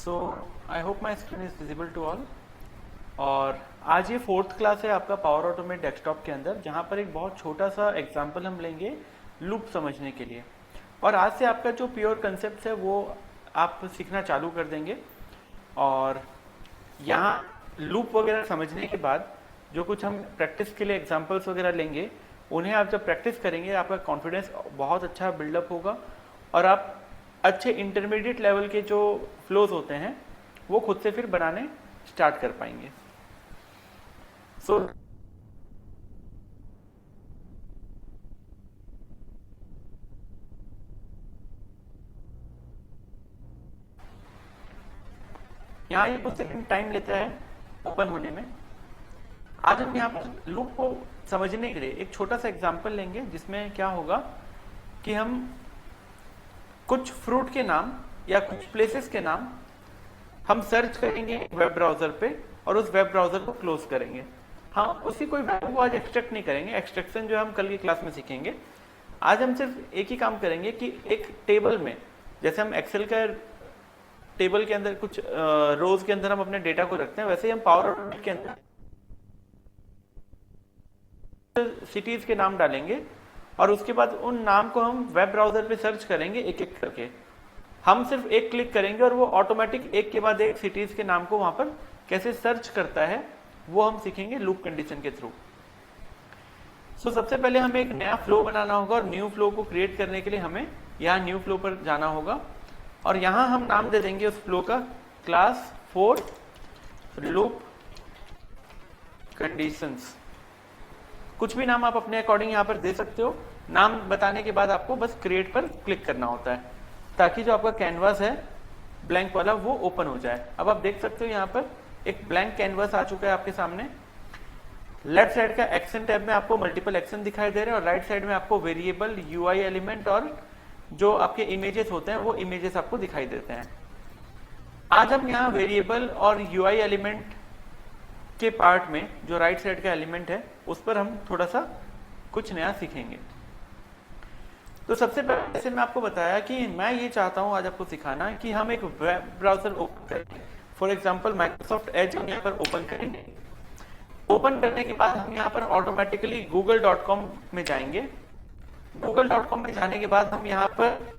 So I hope my screen is visible to all. और आज ये 4th क्लास है आपका पावर ऑटोमेट डेस्कटॉप के अंदर, जहाँ पर एक बहुत छोटा सा एग्जाम्पल हम लेंगे लूप समझने के लिए। और आज से आपका जो प्योर कंसेप्ट है वो आप सीखना चालू कर देंगे। और यहाँ लूप वगैरह समझने के बाद जो कुछ हम प्रैक्टिस के लिए एग्जाम्पल्स वगैरह लेंगे, उन्हें आप जब प्रैक्टिस करेंगे आपका कॉन्फिडेंस बहुत अच्छा बिल्डअप होगा और आप अच्छे इंटरमीडिएट लेवल के जो फ्लोज होते हैं वो खुद से फिर बनाने स्टार्ट कर पाएंगे। सो यहाँ ये कुछ सेकंड टाइम लेता है ओपन होने में। आज हम यहाँ पर लूप को समझने के लिए एक छोटा सा एग्जांपल लेंगे, जिसमें क्या होगा कि हम कुछ फ्रूट के नाम या कुछ प्लेसेस के नाम हम सर्च करेंगे वेब ब्राउजर पे और उस वेब ब्राउजर को क्लोज करेंगे। हम उसी कोई वैल्यू को आज एक्सट्रैक्ट नहीं करेंगे, एक्सट्रैक्शन जो हम कल की क्लास में सीखेंगे। आज हम सिर्फ एक ही काम करेंगे कि एक टेबल में, जैसे हम एक्सेल का टेबल के अंदर कुछ रोज के अंदर हम अपने डेटा को रखते हैं, वैसे ही हम पावर ऑटोमेट के अंदर सिटीज के नाम डालेंगे और उसके बाद उन नाम को हम वेब ब्राउजर पे सर्च करेंगे एक एक करके। हम सिर्फ एक क्लिक करेंगे और वो ऑटोमेटिक एक के बाद एक सिटीज के नाम को वहां पर कैसे सर्च करता है वो हम सीखेंगे लूप कंडीशन के थ्रू। सो सबसे पहले हमें एक नया फ्लो बनाना होगा और न्यू फ्लो को क्रिएट करने के लिए हमें यहाँ न्यू फ्लो पर जाना होगा और यहाँ हम नाम दे देंगे उस फ्लो का क्लास 4 लूप कंडीशंस। कुछ भी नाम आप अपने अकॉर्डिंग यहाँ पर दे सकते हो। नाम बताने के बाद आपको बस क्रिएट पर क्लिक करना होता है ताकि जो आपका कैनवास है ब्लैंक वाला वो ओपन हो जाए। अब आप देख सकते हो यहाँ पर एक ब्लैंक कैनवास आ चुका है आपके सामने। लेफ्ट साइड का एक्शन टैब में आपको मल्टीपल एक्शन दिखाई दे रहे हैं और राइट साइड में आपको वेरिएबल, यूआई एलिमेंट और जो आपके इमेजेस होते हैं वो इमेजेस आपको दिखाई देते हैं। आज हम यहाँ वेरिएबल और यूआई एलिमेंट के पार्ट में जो राइट साइड का एलिमेंट है उस पर हम थोड़ा सा कुछ नया सीखेंगे। तो सबसे पहले जैसे मैं आपको बताया कि मैं ये चाहता हूं आज आपको सिखाना कि हम एक वेब ब्राउजर ओपन करेंगे। फॉर एग्जांपल माइक्रोसॉफ्ट एज हम यहाँ पर ओपन करेंगे। ओपन करने के बाद हम यहाँ पर ऑटोमेटिकली google.com में जाएंगे। google.com में जाने के बाद हम यहाँ पर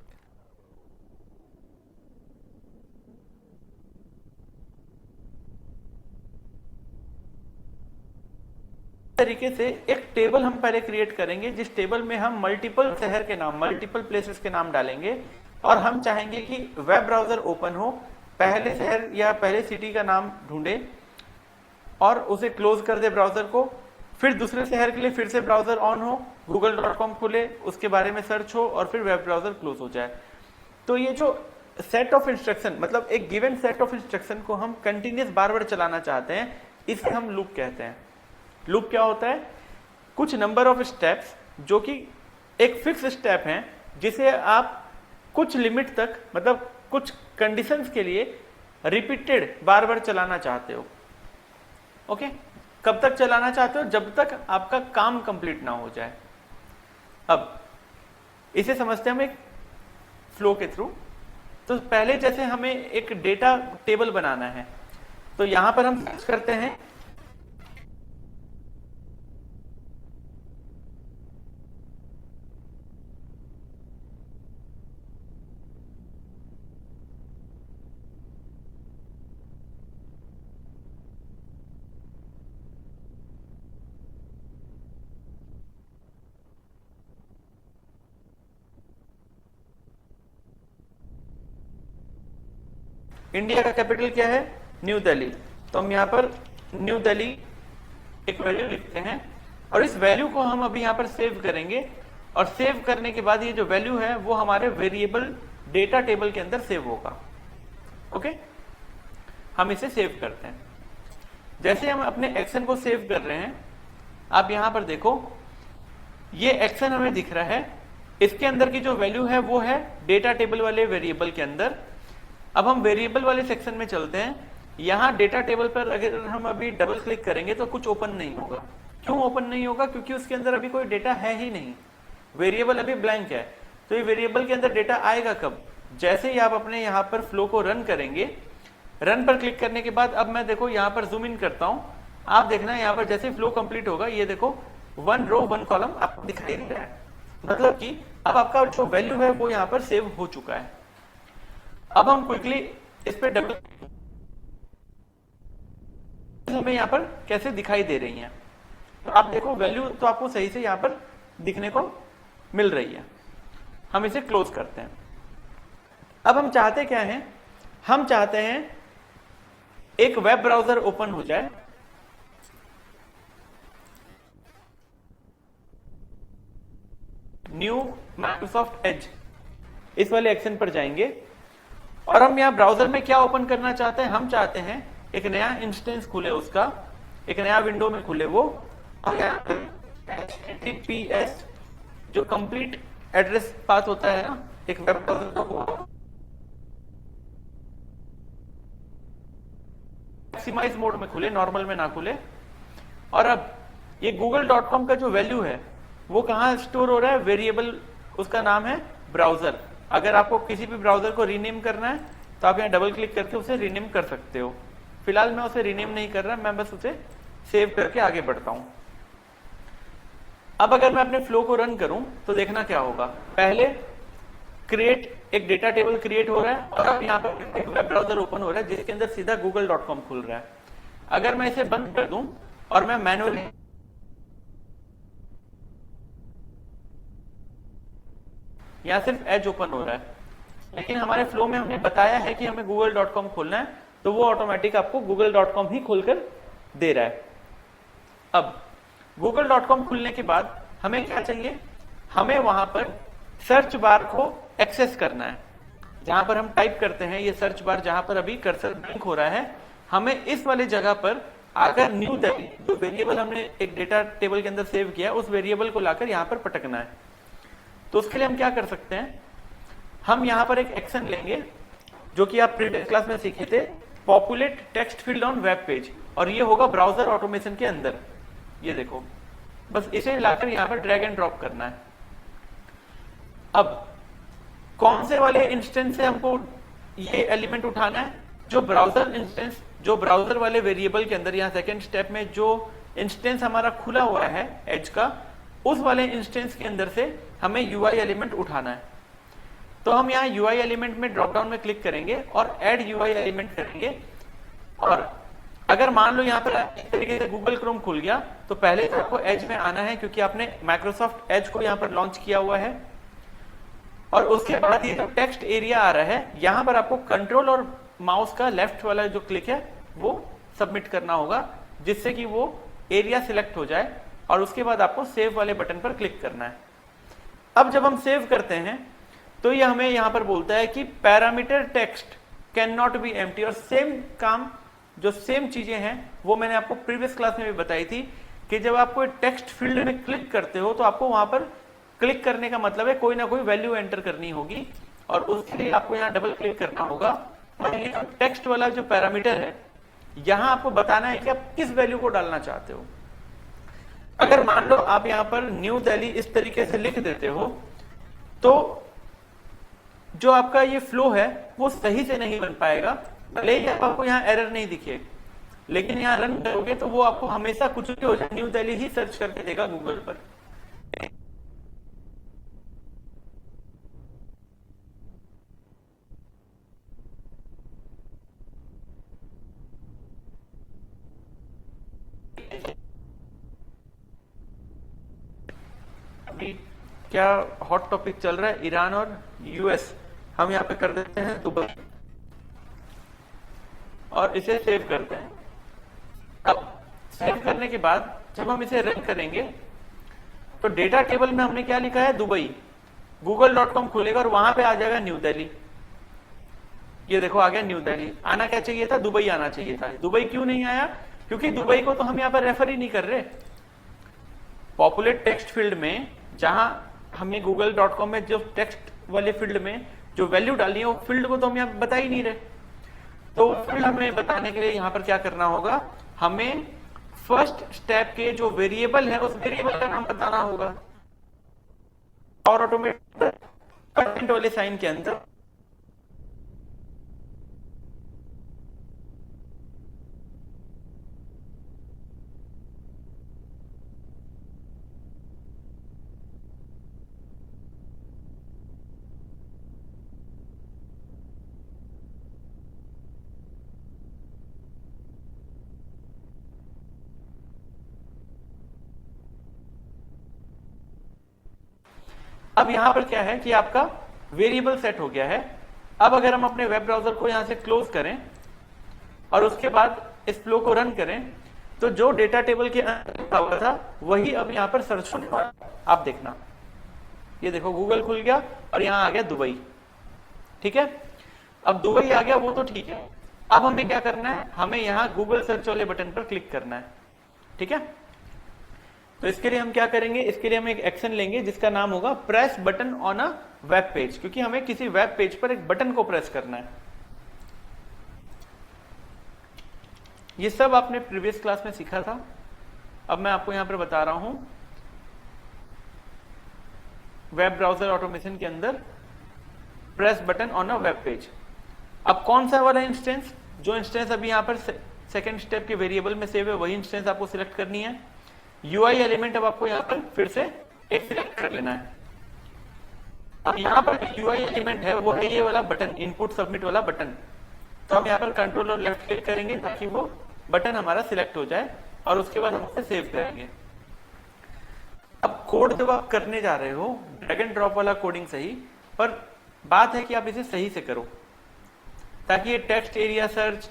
तरीके से एक टेबल हम पहले क्रिएट करेंगे, जिस टेबल में हम मल्टीपल शहर के नाम, मल्टीपल प्लेसेस के नाम डालेंगे और हम चाहेंगे कि वेब ब्राउजर ओपन हो, पहले शहर या पहले सिटी का नाम ढूंढे और उसे क्लोज कर दे ब्राउजर को। फिर दूसरे शहर के लिए फिर से ब्राउजर ऑन हो, google.com खुले, उसके बारे में सर्च हो और फिर वेब ब्राउजर क्लोज हो जाए। तो ये जो सेट ऑफ इंस्ट्रक्शन, मतलब एक गिवन सेट ऑफ इंस्ट्रक्शन को हम कंटिन्यूस बार बार चलाना चाहते हैं, इसे हम लूप कहते हैं। लूप क्या होता है? कुछ नंबर ऑफ स्टेप्स जो कि एक फिक्स स्टेप है, जिसे आप कुछ लिमिट तक, मतलब कुछ कंडीशंस के लिए रिपीटेड बार बार चलाना चाहते हो। ओके, कब तक चलाना चाहते हो? जब तक आपका काम कंप्लीट ना हो जाए। अब इसे समझते हैं हम एक फ्लो के थ्रू। तो पहले जैसे हमें एक डेटा टेबल बनाना है, तो यहां पर हम सर्च करते हैं इंडिया का कैपिटल क्या है? न्यू दिल्ली। तो हम यहाँ पर न्यू दिल्ली एक वैल्यू लिखते हैं और इस वैल्यू को हम अभी यहाँ पर सेव करेंगे और सेव करने के बाद ये जो वैल्यू है वो हमारे वेरिएबल डेटा टेबल के अंदर सेव होगा। ओके, हम इसे सेव करते हैं। जैसे हम अपने एक्शन को सेव कर रहे हैं, आप यहाँ पर देखो ये एक्शन हमें दिख रहा है। इसके अंदर की जो वैल्यू है वो है डेटा टेबल वाले वेरिएबल के अंदर। अब हम वेरिएबल वाले सेक्शन में चलते हैं। यहाँ डेटा टेबल पर अगर हम अभी डबल क्लिक करेंगे तो कुछ ओपन नहीं होगा। क्यों ओपन नहीं होगा? क्योंकि उसके अंदर अभी कोई डेटा है ही नहीं, वेरिएबल अभी ब्लैंक है। तो ये वेरिएबल के अंदर डेटा आएगा कब? जैसे ही आप अपने यहाँ पर फ्लो को रन करेंगे रन पर क्लिक करने के बाद अब मैं देखो यहाँ पर जूम इन करता हूं, आप देखना यहाँ पर जैसे फ्लो कंप्लीट होगा ये देखो 1 रो 1 कॉलम आपको दिखाई दे रहा है, मतलब कि अब आपका जो वैल्यू है वो यहाँ पर सेव हो चुका है। अब हम क्विकली इस पे डबल, हमें यहाँ पर कैसे दिखाई दे रही हैं, तो आप देखो वैल्यू तो आपको सही से यहाँ पर दिखने को मिल रही है। हम इसे क्लोज करते हैं। अब हम चाहते क्या हैं, हम चाहते हैं एक वेब ब्राउजर ओपन हो जाए, न्यू माइक्रोसॉफ्ट एज, इस वाले एक्शन पर जाएंगे और हम यहां ब्राउजर में क्या ओपन करना चाहते हैं, हम चाहते हैं एक नया इंस्टेंस खुले, उसका एक नया विंडो में खुले वो, और HTTPS जो कंप्लीट एड्रेस पाथ होता है ना एक वेब ब्राउजर को, मैक्सिमाइज मोड में खुले, नॉर्मल में ना खुले। और अब ये google.com का जो वैल्यू है वो कहां स्टोर हो रहा है, वेरिएबल, उसका नाम है ब्राउजर। अगर आपको किसी भी ब्राउजर को रीनेम करना है तो आप यहां डबल क्लिक करके उसे रीनेम कर सकते हो। फिलहाल मैं उसे रीनेम नहीं कर रहा, मैं बस उसे सेव करके आगे बढ़ता हूं। अब अगर मैं अपने फ्लो को रन करूं तो देखना क्या होगा, पहले क्रिएट एक डेटा टेबल क्रिएट हो रहा है और अब यहाँ पर एक वेब ब्राउजर ओपन हो रहा है जिसके अंदर सीधा google.com खुल रहा है। अगर मैं इसे बंद कर दूं और मैं मैनुअली यहाँ सिर्फ एज ओपन हो रहा है, लेकिन हमारे फ्लो में हमने बताया है कि हमें google.com खोलना है तो वो ऑटोमेटिक आपको google.com ही खोलकर दे रहा है। अब google.com खुलने के बाद हमें क्या चाहिए, हमें वहां पर सर्च बार को एक्सेस करना है। जहां पर हम टाइप करते हैं ये सर्च बार, जहां पर अभी कर्सर ब्लिंक हो रहा है, हमें इस वाले जगह पर आकर न्यू दिल्ली जो वेरिएबल हमने एक डेटा टेबल के अंदर सेव किया उस वेरिएबल को लाकर यहां पर पटकना है। तो उसके लिए हम क्या कर सकते हैं, हम यहां पर एक एक्शन लेंगे जो कि आप प्रीवियस क्लास में सीखे थे, populate text field on web page, और ये होगा ब्राउजर ऑटोमेशन के अंदर। ये देखो बस इसे लाकर यहां पर ड्रैग एंड ड्रॉप करना है। अब कौन से वाले इंस्टेंस से हमको ये एलिमेंट उठाना है, जो ब्राउजर इंस्टेंस, जो ब्राउजर वाले वेरिएबल के अंदर यहाँ सेकंड स्टेप में जो इंस्टेंस हमारा खुला हुआ है एज का, उस वाले इंस्टेंस के अंदर से हमें यूआई एलिमेंट उठाना है। तो हम यहाँ यूआई एलिमेंट में ड्रॉप डाउन में क्लिक करेंगे और ऐड यूआई एलिमेंट करेंगे। और अगर मान लो यहाँ पर इस तरीके से गूगल क्रोम खुल गया तो पहले तो आपको एज में आना है क्योंकि आपने माइक्रोसॉफ्ट एज को यहाँ पर लॉन्च किया हुआ है। और उसके बाद ये जो टेक्स्ट एरिया आ रहा है यहां पर आपको कंट्रोल और माउस का लेफ्ट वाला जो क्लिक है वो सबमिट करना होगा, जिससे कि वो एरिया सिलेक्ट हो जाए, और उसके बाद आपको सेव वाले बटन पर क्लिक करना है। अब जब हम सेव करते हैं तो ये हमें यहां पर बोलता है कि parameter text can not be empty, और सेम काम जो सेम चीजें हैं वो मैंने आपको प्रीवियस क्लास में भी बताई थी कि जब आप कोई टेक्स्ट फील्ड में क्लिक करते हो तो आपको वहां पर क्लिक करने का मतलब है कोई ना कोई वैल्यू एंटर करनी होगी, और उसके लिए आपको यहाँ डबल क्लिक करना होगा। और ये टेक्स्ट वाला जो पैरामीटर है यहाँ आपको बताना है कि आप किस वैल्यू को डालना चाहते हो। अगर मान लो आप यहाँ पर न्यू दिल्ली इस तरीके से लिख देते हो तो जो आपका ये फ्लो है वो सही से नहीं बन पाएगा, भले ही आपको यहाँ एरर नहीं दिखे, लेकिन यहाँ रन करोगे तो वो आपको हमेशा कुछ भी हो जाए न्यू दिल्ली ही सर्च करके देगा गूगल पर। क्या हॉट टॉपिक चल रहा है, ईरान और यूएस, हम यहाँ पे कर देते हैं दुबई और इसे सेव करते हैं। अब सेव करने के बाद जब हम इसे रन करेंगे तो डेटा टेबल में हमने क्या लिखा है, दुबई, google.com खुलेगा और वहां पे आ जाएगा न्यू दिल्ली। ये देखो आ गया न्यू दिल्ली, आना क्या चाहिए था, दुबई आना चाहिए था। दुबई क्यों नहीं आया, क्योंकि दुबई को तो हम यहाँ पर रेफर ही नहीं कर रहे। पॉपुलेट टेक्स्ट फील्ड में जहां हमें google.com में जो टेक्स्ट वाले फील्ड में जो वैल्यू डालनी है वो फील्ड को तो हम यहाँ बता ही नहीं रहे, तो फील्ड हमें बताने के लिए यहाँ पर क्या करना होगा, हमें फर्स्ट स्टेप के जो वेरिएबल है उस वेरिएबल का नाम बताना होगा। और ऑटोमेटिक कंटेंट वाले साइन के अंदर अब यहां पर क्या है कि आपका वेरिएबल सेट हो गया है। अब अगर हम अपने वेब ब्राउजर को यहां से क्लोज करें और उसके बाद इस फ्लो को रन करें तो जो डेटा टेबल के अंदर लिखा हुआ था वही अब यहां पर सर्च होने वाला। आप देखना, ये देखो गूगल खुल गया और यहां आ गया दुबई। ठीक है, अब दुबई आ गया वो तो ठीक है। अब हमें क्या करना है, हमें यहां गूगल सर्च वाले बटन पर क्लिक करना है। ठीक है, तो इसके लिए हम क्या करेंगे, इसके लिए हम एक एक्शन लेंगे जिसका नाम होगा press button on a web page, क्योंकि हमें किसी वेब पेज पर एक बटन को प्रेस करना है। ये सब आपने प्रीवियस क्लास में सीखा था, अब मैं आपको यहां पर बता रहा हूं। वेब ब्राउजर ऑटोमेशन के अंदर press button on a web page. अब कौन सा वाला इंस्टेंस, जो इंस्टेंस अभी यहां पर सेकंड स्टेप के वेरिएबल में सेव है वही इंस्टेंस आपको सिलेक्ट करनी है। यूआई एलिमेंट अब आपको यहां पर फिर से एक सिलेक्ट कर लेना है। अब यहां पर यूआई एलिमेंट है वो है ये वाला बटन, इनपुट सबमिट वाला बटन। तो हम यहां पर कंट्रोल और लेफ्ट क्लिक करेंगे ताकि वो बटन हमारा सिलेक्ट हो जाए और उसके बाद हम उसे सेव करेंगे। अब कोड जब आप करने जा रहे हो, ड्रैग एंड ड्रॉप वाला कोडिंग सही, पर बात है कि आप इसे सही से करो ताकि ये text area search,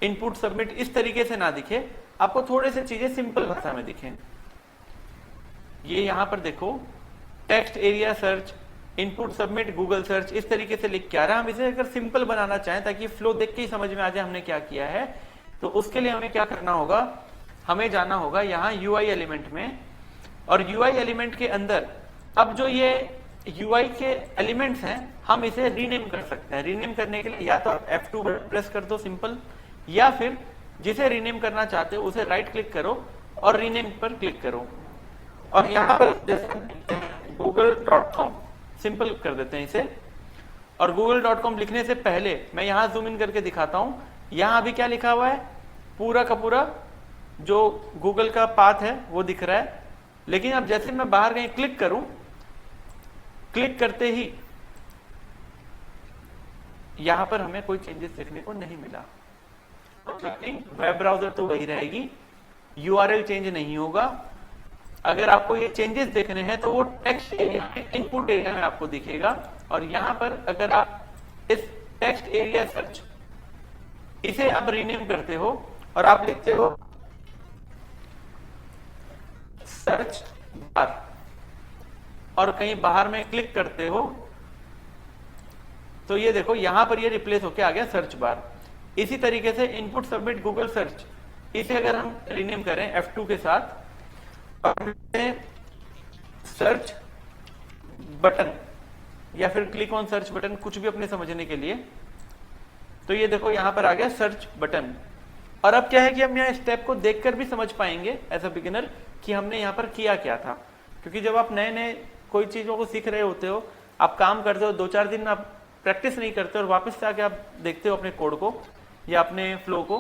input submit इस तरीके से ना दिखे, आपको थोड़े से चीजें सिंपल भाषा में दिखें। ये यहां पर देखो, text area search, input submit, Google search, इस तरीके से लिख के आ रहा है। हम इसे अगर सिंपल बनाना चाहें ताकि फ्लो देख के ही समझ में आ जाए हमने क्या किया है, तो उसके लिए हमें क्या करना होगा, हमें जाना होगा यहां यूआई एलिमेंट में, और यूआई एलिमेंट के अंदर अब जो ये यूआई के एलिमेंट्स हैं हम इसे रीनेम कर सकते हैं। रीनेम करने के लिए या तो आप F2 प्रेस कर दो सिंपल, या फिर जिसे रीनेम करना चाहते हो उसे राइट क्लिक करो और रीनेम पर क्लिक करो। और यहां पर जैसे google.com सिंपल कर देते हैं इसे। और google.com लिखने से पहले मैं यहां जूम इन करके दिखाता हूं। यहां अभी क्या लिखा हुआ है, पूरा का पूरा जो गूगल का पाथ है वो दिख रहा है, लेकिन अब जैसे मैं बाहर कहीं क्लिक करूं, क्लिक करते ही यहां पर हमें कोई चेंजेस देखने को नहीं मिला। वेब ब्राउजर तो वही रहेगी, यूआरएल चेंज नहीं होगा। अगर आपको ये चेंजेस देखने हैं तो वो टेक्स्ट एरिया में, इनपुट एरिया में आपको दिखेगा। और यहां पर अगर आप इस टेक्स्ट एरिया सर्च इसे आप रीनेम करते हो और आप लिखते हो सर्च बार और कहीं बाहर में क्लिक करते हो, तो ये देखो यहां पर ये रिप्लेस होके आ गया सर्च बार। इसी तरीके से इनपुट सबमिट गूगल सर्च, इसे अगर हम रीनेम करें F2 के साथ और सर्च बटन या फिर क्लिक ऑन सर्च बटन, कुछ भी अपने समझने के लिए, तो ये देखो यहां पर आ गया सर्च बटन। और अब क्या है कि हम यहाँ स्टेप को देखकर भी समझ पाएंगे एज अ बिगिनर कि हमने यहाँ पर किया क्या था। क्योंकि जब आप नए नए कोई चीजों को सीख रहे होते हो, आप काम करते हो, 2-4 दिन आप प्रैक्टिस नहीं करते और वापस से आके आप देखते हो अपने कोड को या अपने फ्लो को,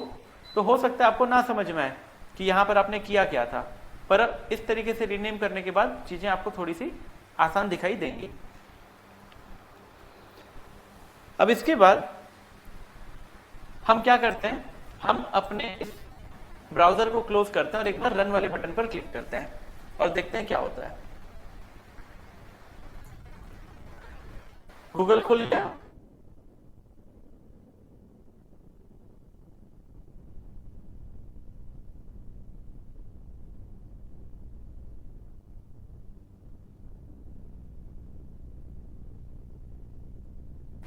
तो हो सकता है आपको ना समझ में आए कि यहाँ पर आपने किया क्या था। पर इस तरीके से रीनेम करने के बाद चीजें आपको थोड़ी सी आसान दिखाई देंगी। अब इसके बाद हम क्या करते हैं, हम अपने इस ब्राउजर को क्लोज करते हैं और एक बार रन वाले बटन पर क्लिक करते हैं और देखते हैं क्या होता है। गूगल खुल गया,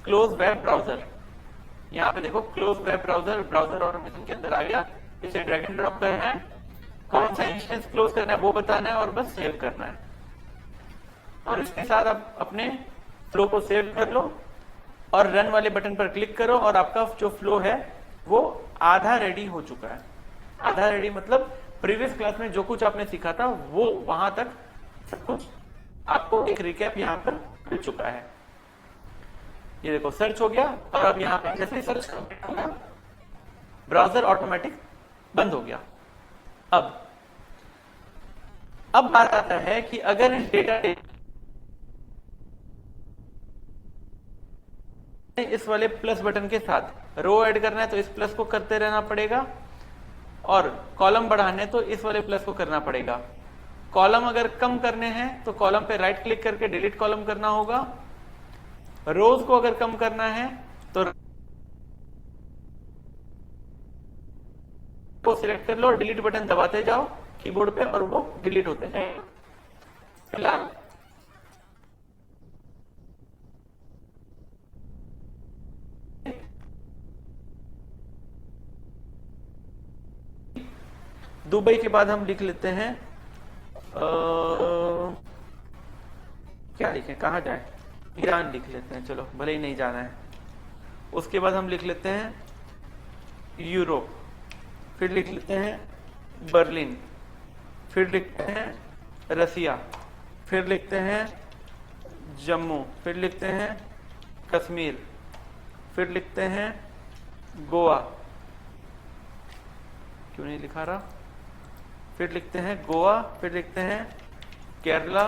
क्लोज वेब ब्राउजर, यहाँ पे देखो close web browser, browser automation के अंदर आ गया। इसे ड्रैग एंड ड्रॉप करना है, कौन सा इंस्टेंस क्लोज करना है वो बताना है और बस सेव करना है। और इसके साथ आप अपने फ्लो को सेव कर लो और रन वाले बटन पर क्लिक करो और आपका जो फ्लो है वो आधा रेडी हो चुका है। आधा रेडी मतलब प्रीवियस क्लास में जो कुछ आपने सीखा था वो वहां तक सब कुछ आपको एक रिकैप यहाँ पर मिल चुका है। ये देखो सर्च हो गया और अब यहाँ पे जैसे सर्च होगा ब्राउजर ऑटोमेटिक बंद हो गया। अब बात आता है कि अगर डेटा इस वाले प्लस बटन के साथ रो ऐड करना है तो इस प्लस को करते रहना पड़ेगा और कॉलम बढ़ाने तो इस वाले प्लस को करना पड़ेगा। कॉलम अगर कम करने हैं तो कॉलम पे राइट क्लिक करके डिलीट कॉलम करना होगा। रोज को अगर कम करना है तो को सिलेक्ट कर लो और डिलीट बटन दबाते जाओ कीबोर्ड पे और वो डिलीट होते हैं। फिलहाल दुबई के बाद हम लिख लेते हैं क्या लिखें, कहाँ जाए, ईरान लिख लेते हैं, चलो भले ही नहीं जाना है। उसके बाद हम लिख लेते हैं यूरोप, फिर लिख लेते हैं बर्लिन, फिर लिखते हैं रसिया, फिर लिखते हैं जम्मू, फिर लिखते हैं कश्मीर, फिर लिखते हैं गोवा, क्यों नहीं लिखा रहा, फिर लिखते हैं गोवा, फिर लिखते हैं केरला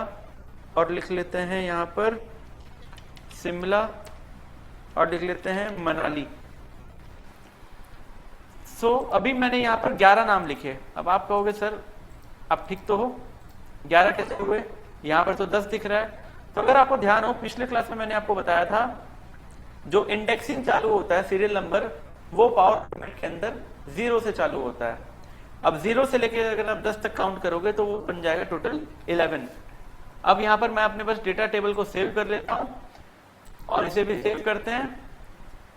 और लिख लेते हैं यहां पर शिमला और लिख लेते हैं मनाली। अभी मैंने यहां पर 11 नाम लिखे। अब आप कहोगे सर आप ठीक तो हो, 11 कैसे हुए, यहां पर तो 10 दिख रहा है। तो अगर आपको ध्यान हो, पिछले क्लास में मैंने आपको बताया था जो इंडेक्सिंग चालू होता है सीरियल नंबर, वो पावर पॉइंट के अंदर 0 से चालू होता है। अब 0 से लेकर अगर आप 10 तक काउंट करोगे तो वो बन जाएगा टोटल 11। अब यहां पर मैं अपने पास डेटा टेबल को सेव कर लेता हूं और इसे भी सेव करते हैं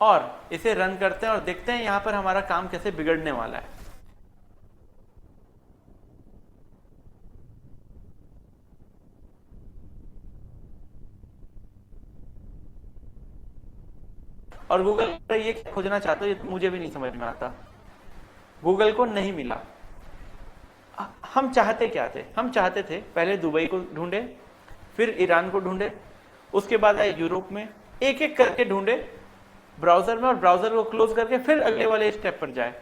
और इसे रन करते हैं और देखते हैं यहां पर हमारा काम कैसे बिगड़ने वाला है। और गूगल ये खोजना चाहते हो, ये मुझे भी नहीं समझ में आता, गूगल को नहीं मिला। हम चाहते क्या थे, हम चाहते थे पहले दुबई को ढूंढे, फिर ईरान को ढूंढे, उसके बाद आए यूरोप में, एक एक करके ढूंढे ब्राउजर में और ब्राउजर को क्लोज करके फिर अगले वाले स्टेप पर जाए।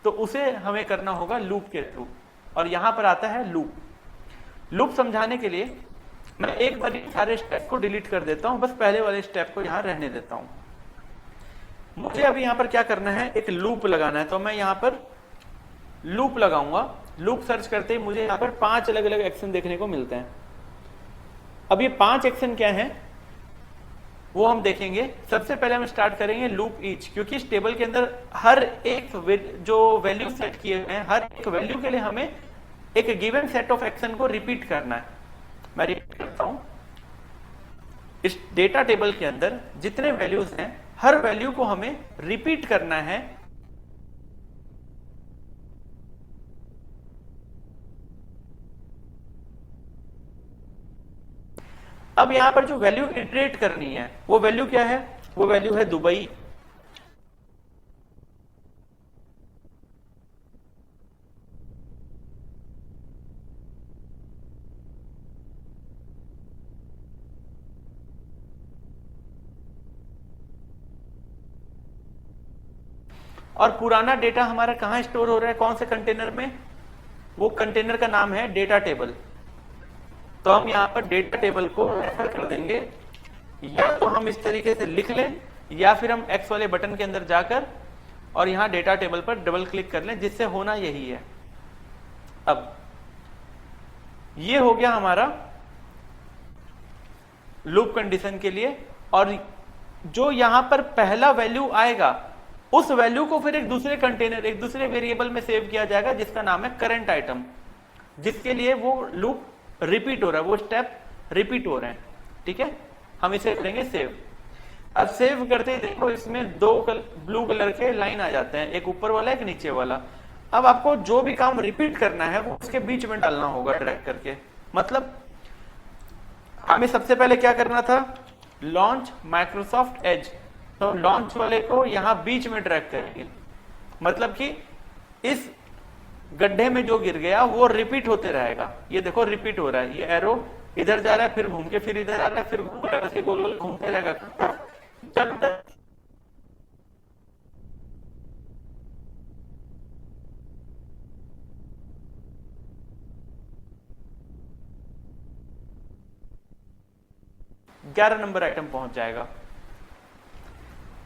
तो उसे हमें करना होगा लूप के थ्रू, और यहां पर आता है लूप। लूप समझाने के लिए मैं एक बार सारे स्टेप को डिलीट कर देता हूं, बस पहले वाले स्टेप को यहां रहने देता हूं। मुझे अभी यहां पर क्या करना है, एक लूप लगाना है, तो मैं यहां पर लूप लगाऊंगा। लूप सर्च करते ही मुझे यहां पर 5 अलग अलग एक्शन देखने को मिलते हैं। अब ये 5 एक्शन क्या है वो हम देखेंगे। सबसे पहले हम स्टार्ट करेंगे लूप ईच, क्योंकि इस टेबल के अंदर हर एक जो वैल्यू सेट किए हुए हैं, हर एक वैल्यू के लिए हमें एक गिवन सेट ऑफ एक्शन को रिपीट करना है। मैं रिपीट करता हूं, इस डेटा टेबल के अंदर जितने वैल्यूज हैं हर वैल्यू को हमें रिपीट करना है। अब यहां पर जो वैल्यू इटरेट करनी है वो वैल्यू क्या है, वो वैल्यू है दुबई। और पुराना डेटा हमारा कहां स्टोर हो रहा है, कौन से कंटेनर में, वो कंटेनर का नाम है डेटा टेबल। तो हम यहां पर डेटा टेबल को रेफर कर देंगे, या तो हम इस तरीके से लिख लें या फिर हम एक्स वाले बटन के अंदर जाकर और यहां डेटा टेबल पर डबल क्लिक कर लें, जिससे होना यही है। अब ये हो गया हमारा लूप कंडीशन के लिए, और जो यहां पर पहला वैल्यू आएगा उस वैल्यू को फिर एक दूसरे कंटेनर, एक दूसरे वेरिएबल में सेव किया जाएगा जिसका नाम है करंट आइटम, जिसके लिए वो लूप रिपीट हो रहा है, वो स्टेप रिपीट हो रहे हैं। ठीक है, हम इसे करेंगे सेव। अब सेव करते ही देखो इसमें 2 ब्लू कलर के लाइन आ जाते हैं, एक ऊपर वाला एक नीचे वाला। अब आपको जो भी काम रिपीट करना है वो उसके बीच में डालना होगा ड्रैग करके। मतलब हमें सबसे पहले क्या करना था, लॉन्च माइक्रोसॉफ्ट एज, तो लॉन्च वाले को यहां बीच में ड्रैग करेंगे। मतलब कि इस गड्ढे में जो गिर गया वो रिपीट होते रहेगा। ये देखो रिपीट हो रहा है, ये एरो इधर जा रहा है, फिर घूम के फिर इधर आ रहा है, फिर घूम रहा है, गोल गोल घूमते रहेगा। चलता 11 नंबर आइटम पहुंच जाएगा।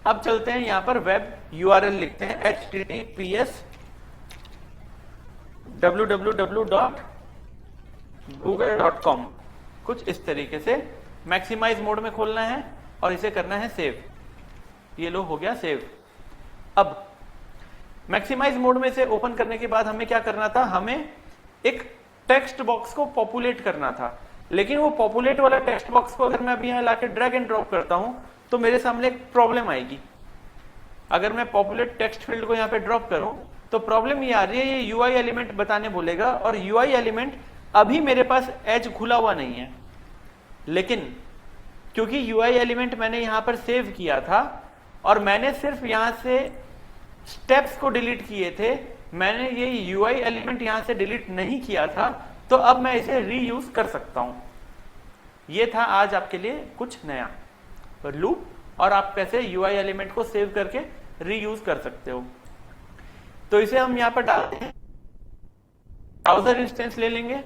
अब चलते हैं यहां पर वेब यूआरएल लिखते हैं, https www. google.com, कुछ इस तरीके से मैक्सिमाइज मोड में खोलना है और इसे करना है सेव। ये लो हो गया सेव। अब मैक्सिमाइज मोड में से ओपन करने के बाद हमें क्या करना था, हमें एक टेक्स्ट बॉक्स को पॉपुलेट करना था। लेकिन वो पॉपुलेट वाला टेक्स्ट बॉक्स को अगर मैं अभी यहाँ लाके ड्रैग एंड ड्रॉप करता हूं तो मेरे सामने एक प्रॉब्लम आएगी। अगर मैं पॉपुलेट टेक्स्ट फील्ड को यहाँ पे ड्रॉप करूं तो प्रॉब्लम ये आ रही है, ये यूआई एलिमेंट बताने बोलेगा और यूआई एलिमेंट अभी मेरे पास एज खुला हुआ नहीं है। लेकिन क्योंकि यूआई एलिमेंट मैंने यहां पर सेव किया था और मैंने सिर्फ यहां से स्टेप्स को डिलीट किए थे, मैंने ये यूआई एलिमेंट यहां से डिलीट नहीं किया था, तो अब मैं इसे रीयूज कर सकता हूं। ये था आज आपके लिए कुछ नया लूप और आप कैसे यूआई एलिमेंट को सेव करके रीयूज कर सकते हो। तो इसे हम यहां पर डालते हैं, ब्राउजर इंस्टेंस ले लेंगे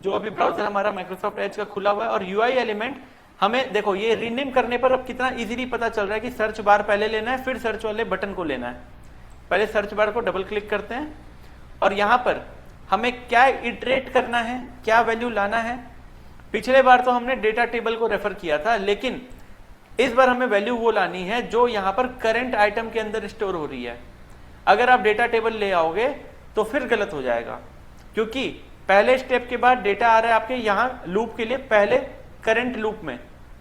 जो अभी ब्राउजर हमारा माइक्रोसॉफ्ट एज का खुला हुआ है, और यूआई एलिमेंट हमें देखो ये रीनेम करने पर अब कितना इजीली पता चल रहा है कि सर्च बार पहले लेना है, फिर सर्च वाले बटन को लेना है। पहले सर्च बार को डबल क्लिक करते हैं और यहां पर हमें क्या इटरेट करना है, क्या वैल्यू लाना है। पिछले बार तो हमने डेटा टेबल को रेफर किया था, लेकिन इस बार हमें वैल्यू वो लानी है जो यहां पर करंट आइटम के अंदर स्टोर हो रही है। अगर आप डेटा टेबल ले आओगे तो फिर गलत हो जाएगा, क्योंकि पहले स्टेप के बाद डेटा आ रहा है आपके यहां लूप के लिए, पहले करंट लूप में,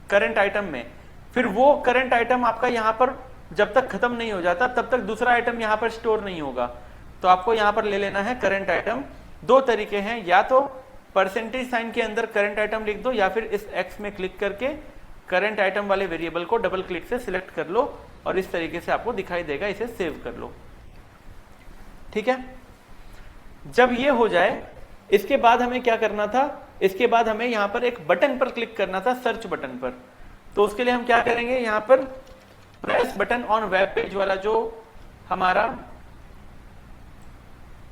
करंट आइटम में, फिर वो करंट आइटम आपका यहां पर जब तक खत्म नहीं हो जाता तब तक दूसरा आइटम यहां पर स्टोर नहीं होगा। तो आपको यहां पर ले लेना है करंट आइटम। दो तरीके हैं, या तो परसेंटेज साइन के अंदर करंट आइटम लिख दो, या फिर इस एक्स में क्लिक करके करंट आइटम वाले वेरिएबल को डबल क्लिक से सिलेक्ट कर लो और इस तरीके से आपको दिखाई देगा, इसे सेव कर लो। ठीक है, जब ये हो जाए इसके बाद हमें क्या करना था, इसके बाद हमें यहां पर एक बटन पर क्लिक करना था, सर्च बटन पर। तो उसके लिए हम क्या करेंगे, यहां पर press button on web page वाला जो हमारा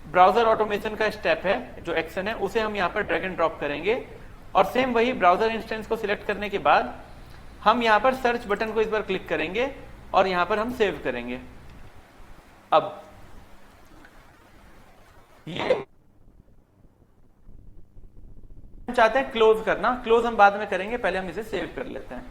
ब्राउजर ऑटोमेशन का स्टेप है, जो एक्शन है, उसे हम यहां पर ड्रैग एंड ड्रॉप करेंगे और सेम वही ब्राउजर इंस्टेंस को सिलेक्ट करने के बाद हम यहां पर सर्च बटन को इस बार क्लिक करेंगे और यहां पर हम सेव करेंगे। अब ये हम चाहते हैं क्लोज करना, क्लोज हम बाद में करेंगे, पहले हम इसे सेव कर लेते हैं।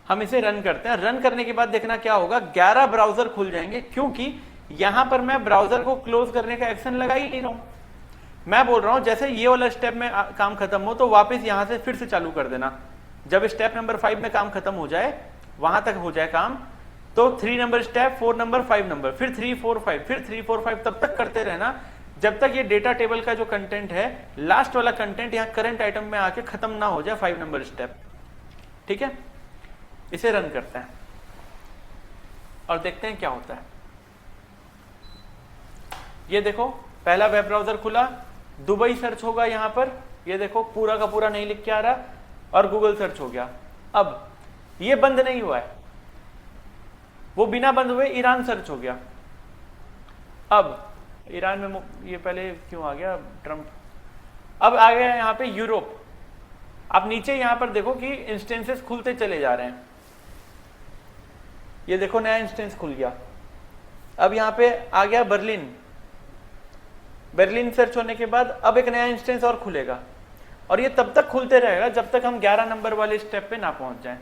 हम इसे रन करते हैं। रन करने के बाद देखना क्या होगा, 11 ब्राउजर खुल जाएंगे, क्योंकि यहां पर मैं ब्राउजर को क्लोज करने का एक्शन लगा ही नहीं रहा हूं। मैं बोल रहा हूं जैसे ये वाला स्टेप में काम खत्म हो तो वापस यहां से फिर से चालू कर देना। जब स्टेप नंबर 5 में काम खत्म हो जाए, वहां तक हो जाए काम, तो 3 नंबर स्टेप, 4 नंबर, 5 नंबर, फिर 3 4 5, फिर 3 4 5 तब तक करते रहना जब तक ये डेटा टेबल का जो कंटेंट है, लास्ट वाला कंटेंट यहां करंट आइटम में आके खत्म ना हो जाए 5 नंबर स्टेप। ठीक है, इसे रन करते हैं और देखते हैं क्या होता है। ये देखो पहला वेब ब्राउजर खुला, दुबई सर्च होगा यहां पर, ये देखो पूरा का पूरा नहीं लिख के आ रहा, और गूगल सर्च हो गया। अब ये बंद नहीं हुआ है, वो बिना बंद हुए ईरान सर्च हो गया। अब ईरान में ये पहले क्यों आ गया, ट्रंप। अब आ गया यहां पे यूरोप। आप नीचे यहां पर देखो कि इंस्टेंसेस खुलते चले जा रहे हैं। ये देखो नया इंस्टेंस खुल गया। अब यहां पे आ गया बर्लिन। बर्लिन सर्च होने के बाद अब एक नया इंस्टेंस और खुलेगा, और ये तब तक खुलते रहेगा जब तक हम 11 नंबर वाले स्टेप पे ना पहुंच जाएं।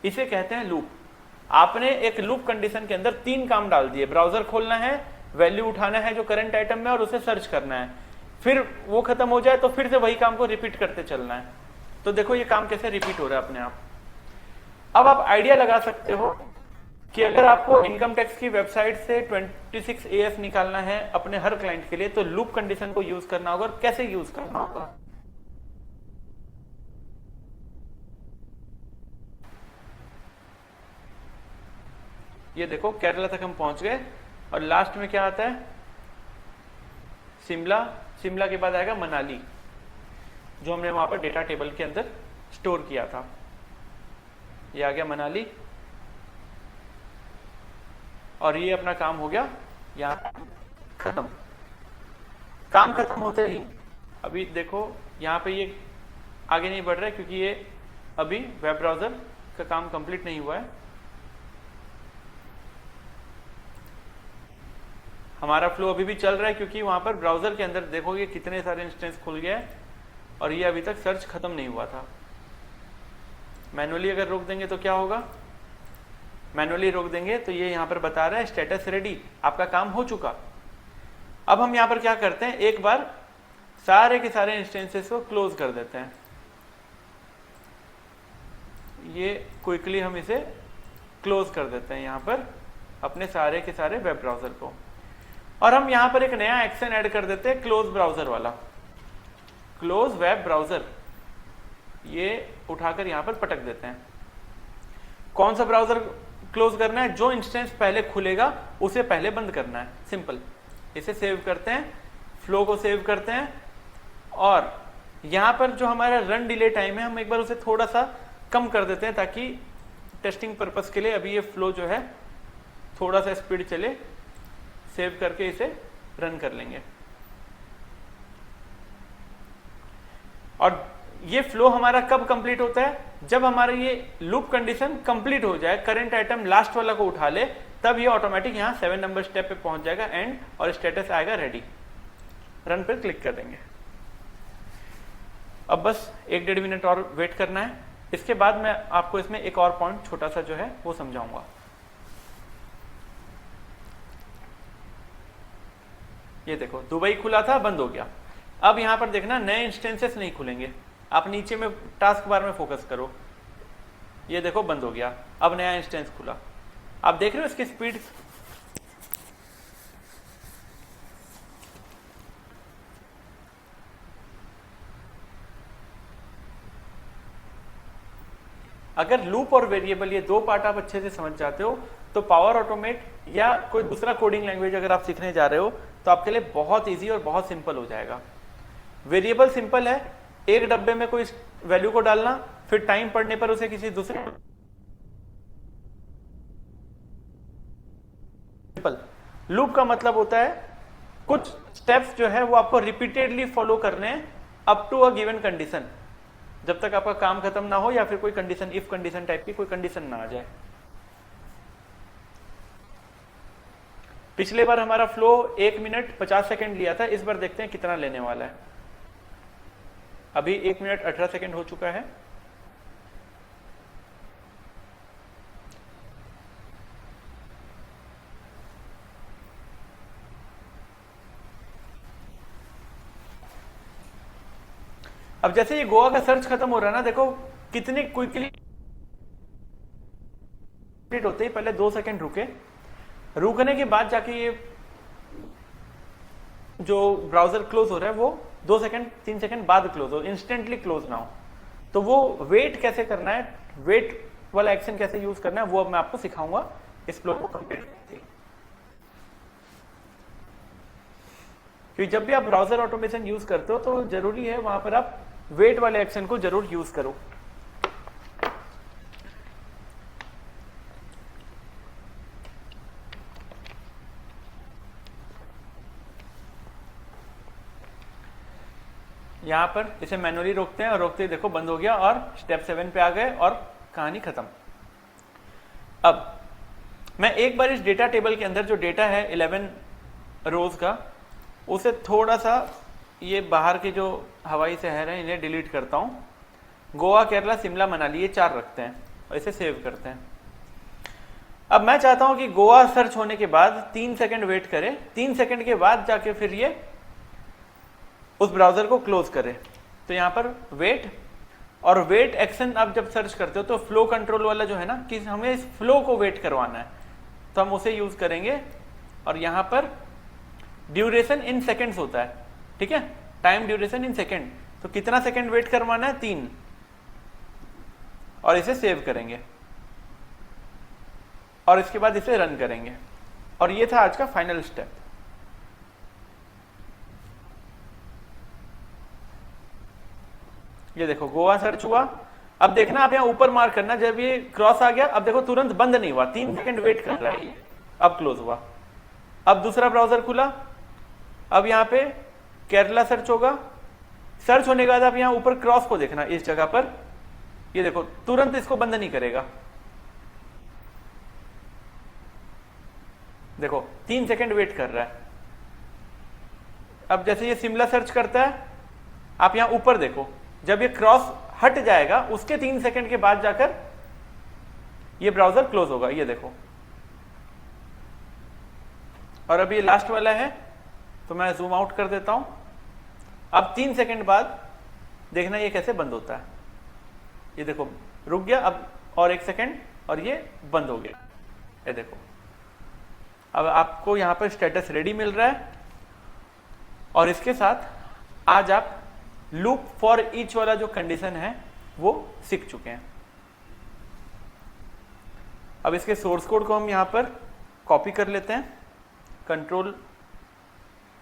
इसे कहते हैं लूप। आपने एक लूप कंडीशन के अंदर 3 काम डाल दिए, ब्राउजर खोलना है, वैल्यू उठाना है जो करंट आइटम में, और उसे सर्च करना है, फिर वो खत्म हो जाए तो फिर से वही काम को रिपीट करते चलना है। तो देखो ये काम कैसे रिपीट हो रहा है अपने आप। अब आप आइडिया लगा सकते हो कि अगर आपको इनकम टैक्स की वेबसाइट से 26 AF निकालना है अपने हर क्लाइंट के लिए, तो लूप कंडीशन को यूज करना होगा, और कैसे यूज करना होगा। ये देखो केरला तक हम पहुंच गए, और लास्ट में क्या आता है, शिमला। शिमला के बाद आएगा मनाली, जो हमने वहां पर डेटा टेबल के अंदर स्टोर किया था। ये आ गया मनाली, और ये अपना काम हो गया यहाँ खत्म। काम खत्म होते ही अभी देखो यहाँ पे ये आगे नहीं बढ़ रहा है, क्योंकि ये अभी वेब ब्राउजर का काम कंप्लीट नहीं हुआ है। हमारा फ्लो अभी भी चल रहा है क्योंकि वहां पर ब्राउजर के अंदर देखोगे कितने सारे इंस्टेंस खुल गया है और ये अभी तक सर्च खत्म नहीं हुआ था। मैनुअली अगर रोक देंगे तो क्या होगा, मैनुअली रोक देंगे तो ये यहां पर बता रहा है स्टेटस रेडी, आपका काम हो चुका। अब हम यहां पर क्या करते हैं, एक बार सारे के सारे इंस्टेंसेस को क्लोज कर देते हैं। ये क्विकली हम इसे क्लोज कर देते हैं यहां पर अपने सारे के सारे वेब ब्राउजर को, और हम यहां पर एक नया एक्शन ऐड कर देते हैं क्लोज ब्राउजर वाला, क्लोज वेब ब्राउजर। ये उठाकर यहां पर पटक देते हैं। कौन सा ब्राउजर क्लोज करना है, जो इंस्टेंस पहले खुलेगा उसे पहले बंद करना है, सिंपल। इसे सेव करते हैं, फ्लो को सेव करते हैं, और यहां पर जो हमारा रन डिले टाइम है हम एक बार उसे थोड़ा सा कम कर देते हैं ताकि टेस्टिंग पर्पस के लिए अभी ये फ्लो जो है थोड़ा सा स्पीड चले। सेव करके इसे रन कर लेंगे, और ये फ्लो हमारा कब कंप्लीट होता है, जब हमारा ये लूप कंडीशन कंप्लीट हो जाए, करंट आइटम लास्ट वाला को उठा ले, तब ये ऑटोमेटिक यहां 7 नंबर स्टेप पे पहुंच जाएगा एंड, और स्टेटस आएगा रेडी। रन पर क्लिक कर देंगे। अब बस 1-1.5 मिनट और वेट करना है। इसके बाद मैं आपको इसमें एक और पॉइंट छोटा सा जो है वो समझाऊंगा। ये देखो दुबई खुला था, बंद हो गया। अब यहां पर देखना नए इंस्टेंसेस नहीं खुलेंगे, आप नीचे में टास्क बार में फोकस करो। ये देखो बंद हो गया, अब नया इंस्टेंस खुला। आप देख रहे हो इसकी स्पीड, अगर लूप और वेरिएबल ये दो पार्ट आप अच्छे से समझ जाते हो तो पावर ऑटोमेट या कोई दूसरा कोडिंग लैंग्वेज अगर आप सीखने जा रहे हो तो आपके लिए बहुत इजी और बहुत सिंपल हो जाएगा। वेरिएबल सिंपल है, एक डब्बे में कोई वैल्यू को डालना, फिर टाइम पड़ने पर उसे किसी दूसरे। सिंपल। लूप का मतलब होता है कुछ स्टेप्स जो है वो आपको रिपीटेडली फॉलो करने हैं up to a given condition, जब तक आपका काम खत्म ना हो या फिर कोई कंडीशन, इफ कंडीशन टाइप की कोई कंडीशन ना आ जाए। पिछले बार हमारा फ्लो 1 मिनट 50 सेकंड लिया था, इस बार देखते हैं कितना लेने वाला है। अभी 1 मिनट 18 सेकंड हो चुका है। अब जैसे ये गोवा का सर्च खत्म हो रहा है ना, देखो कितनी क्विकली होते ही पहले 2 सेकंड रुके, रुकने के बाद जाके ये जो ब्राउजर क्लोज हो रहा है वो 2 सेकंड 3 सेकंड बाद क्लोज हो, इंस्टेंटली क्लोज ना हो। तो वो वेट कैसे करना है, वेट वाला एक्शन कैसे यूज करना है, वो अब मैं आपको सिखाऊंगा इस फ्लो को कंप्लीट करके। क्योंकि जब भी आप ब्राउजर ऑटोमेशन यूज करते हो तो जरूरी है वहां पर आप वेट वाले एक्शन को जरूर यूज करो। यहां पर इसे मैनुअली रोकते हैं और रोकते ही देखो बंद हो गया और स्टेप 7 पे आ गए और कहानी खत्म। अब मैं एक बार इस डेटा टेबल के अंदर जो डेटा है 11 रोज का, उसे थोड़ा सा ये बाहर के जो हवाई शहर है इन्हें डिलीट करता हूं। गोवा, केरला, शिमला, मनाली ये 4 रखते हैं और इसे सेव करते हैं। अब मैं चाहता हूं कि गोवा सर्च होने के बाद 3 सेकंड वेट करे, 3 सेकंड के बाद जाके फिर ये उस ब्राउजर को क्लोज करे। तो यहां पर वेट, और वेट एक्शन आप जब सर्च करते हो तो फ्लो कंट्रोल वाला जो है ना कि हमें इस फ्लो को वेट करवाना है तो हम उसे यूज करेंगे। और यहां पर ड्यूरेशन इन सेकंड्स होता है, ठीक है, टाइम ड्यूरेशन इन सेकंड। तो कितना सेकंड वेट करवाना है, 3, और इसे सेव करेंगे और इसके बाद इसे रन करेंगे। और ये था आज का फाइनल स्टेप। ये देखो गोवा सर्च हुआ। अब देखना आप यहां ऊपर मार्क करना, जब ये क्रॉस आ गया अब देखो तुरंत बंद नहीं हुआ, 3 सेकंड वेट कर रहा है, अब क्लोज हुआ। अब दूसरा ब्राउजर खुला, अब यहां पे केरला सर्च होगा। सर्च होने के बाद आप यहां ऊपर क्रॉस को देखना, इस जगह पर ये देखो तुरंत इसको बंद नहीं करेगा। देखो 3 सेकंड वेट कर रहा है, अब जैसे ये शिमला सर्च करता है, आप यहां ऊपर देखो, जब ये क्रॉस हट जाएगा उसके 3 सेकंड के बाद जाकर ये ब्राउजर क्लोज होगा, ये देखो। और अब ये लास्ट वाला है तो मैं जूम आउट कर देता हूं। अब 3 सेकंड बाद देखना ये कैसे बंद होता है, ये देखो रुक गया, अब और 1 सेकंड और ये बंद हो गया, ये देखो। अब आपको यहां पर स्टेटस रेडी मिल रहा है और इसके साथ आज आप लूप फॉर ईच वाला जो कंडीशन है वो सीख चुके हैं। अब इसके सोर्स कोड को हम यहां पर कॉपी कर लेते हैं कंट्रोल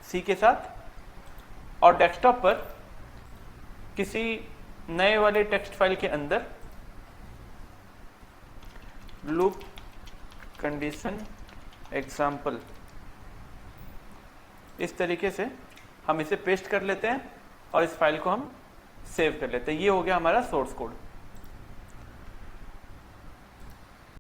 C के साथ, और डेस्कटॉप पर किसी नए वाले टेक्स्ट फाइल के अंदर लूप कंडीशन एग्जाम्पल इस तरीके से हम इसे पेस्ट कर लेते हैं और इस फाइल को हम सेव कर लेते हैं। ये हो गया हमारा सोर्स कोड।